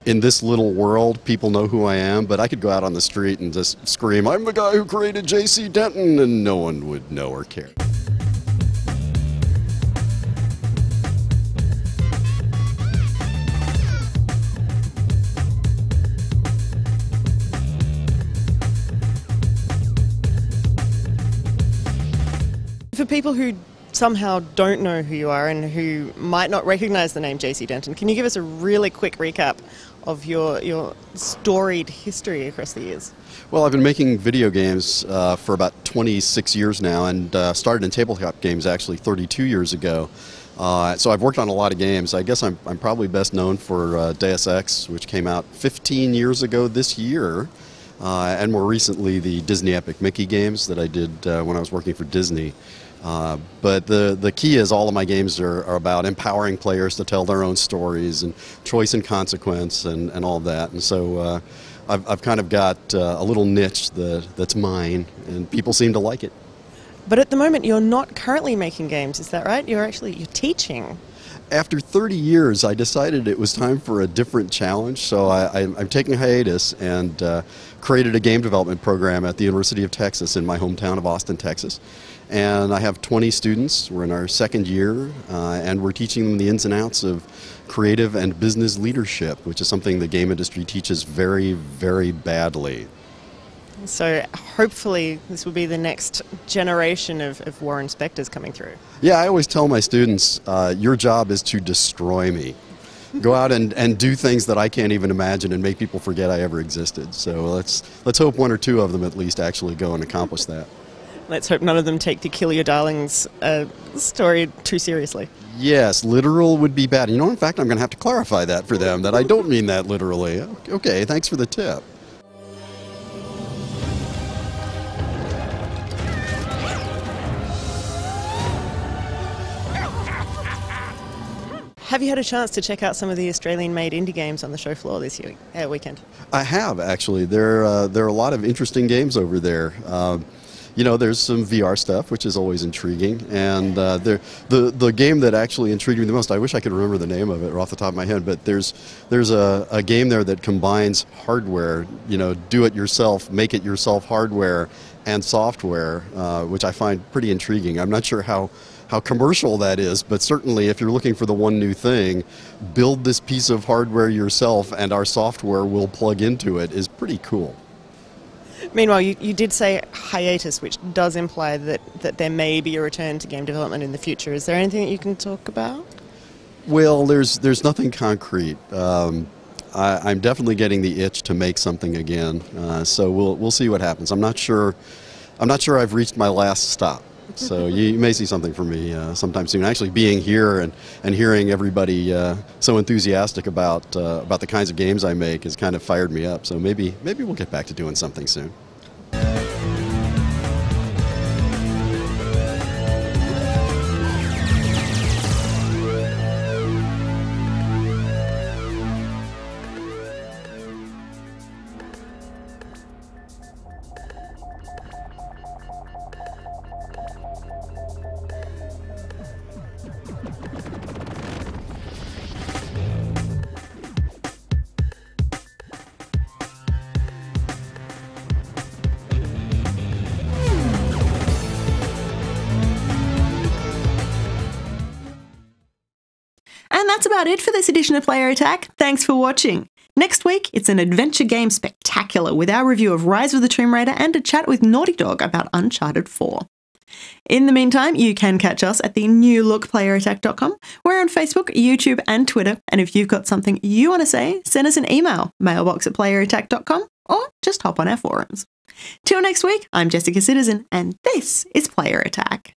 in this little world, people know who I am, but I could go out on the street and just scream, "I'm the guy who created J.C. Denton," and no one would know or care. For people who somehow don't know who you are and who might not recognise the name J.C. Denton, can you give us a really quick recap of your storied history across the years? Well, I've been making video games for about 26 years now, and started in tabletop games actually 32 years ago. So I've worked on a lot of games. I guess I'm probably best known for Deus Ex, which came out 15 years ago this year, and more recently the Disney Epic Mickey games that I did when I was working for Disney. But the key is all of my games are about empowering players to tell their own stories and choice and consequence and all of that. And so I've kind of got a little niche that's mine, and people seem to like it. But at the moment you're not currently making games, is that right? You're teaching. After 30 years, I decided it was time for a different challenge, so I'm taking a hiatus and created a game development program at the University of Texas in my hometown of Austin, Texas. And I have 20 students. We're in our second year, and we're teaching them the ins and outs of creative and business leadership, which is something the game industry teaches very, very badly. So hopefully this will be the next generation of Warren Spectors coming through. Yeah, I always tell my students, your job is to destroy me. Go out and do things that I can't even imagine and make people forget I ever existed. So let's hope one or two of them at least actually go and accomplish that. Let's hope none of them take the Kill Your Darlings story too seriously. Yes, literal would be bad. You know, in fact, I'm going to have to clarify that for them, that I don't mean that literally. Okay, thanks for the tip. Have you had a chance to check out some of the Australian-made indie games on the show floor this weekend? I have, actually. There are a lot of interesting games over there. You know, there's some VR stuff, which is always intriguing, and the game that actually intrigued me the most, I wish I could remember the name of it off the top of my head, but there's a game there that combines hardware, you know, do-it-yourself, make-it-yourself hardware and software, which I find pretty intriguing. I'm not sure how commercial that is, but certainly if you're looking for the one new thing, build this piece of hardware yourself and our software will plug into it is pretty cool. Meanwhile, you did say hiatus, which does imply that there may be a return to game development in the future. Is there anything that you can talk about? Well, there's nothing concrete. I'm definitely getting the itch to make something again, so we'll see what happens. I'm not sure I've reached my last stop. So you may see something from me sometime soon. Actually, being here and hearing everybody so enthusiastic about the kinds of games I make has kind of fired me up. So maybe we'll get back to doing something soon. And that's about it for this edition of Player Attack. Thanks for watching. Next week, it's an adventure game spectacular with our review of Rise of the Tomb Raider and a chat with Naughty Dog about Uncharted 4. In the meantime, you can catch us at the new look playerattack.com. We're on Facebook, YouTube and Twitter. And if you've got something you want to say, send us an email, mailbox@playerattack.com, or just hop on our forums. Till next week, I'm Jessica Citizen, and this is Player Attack.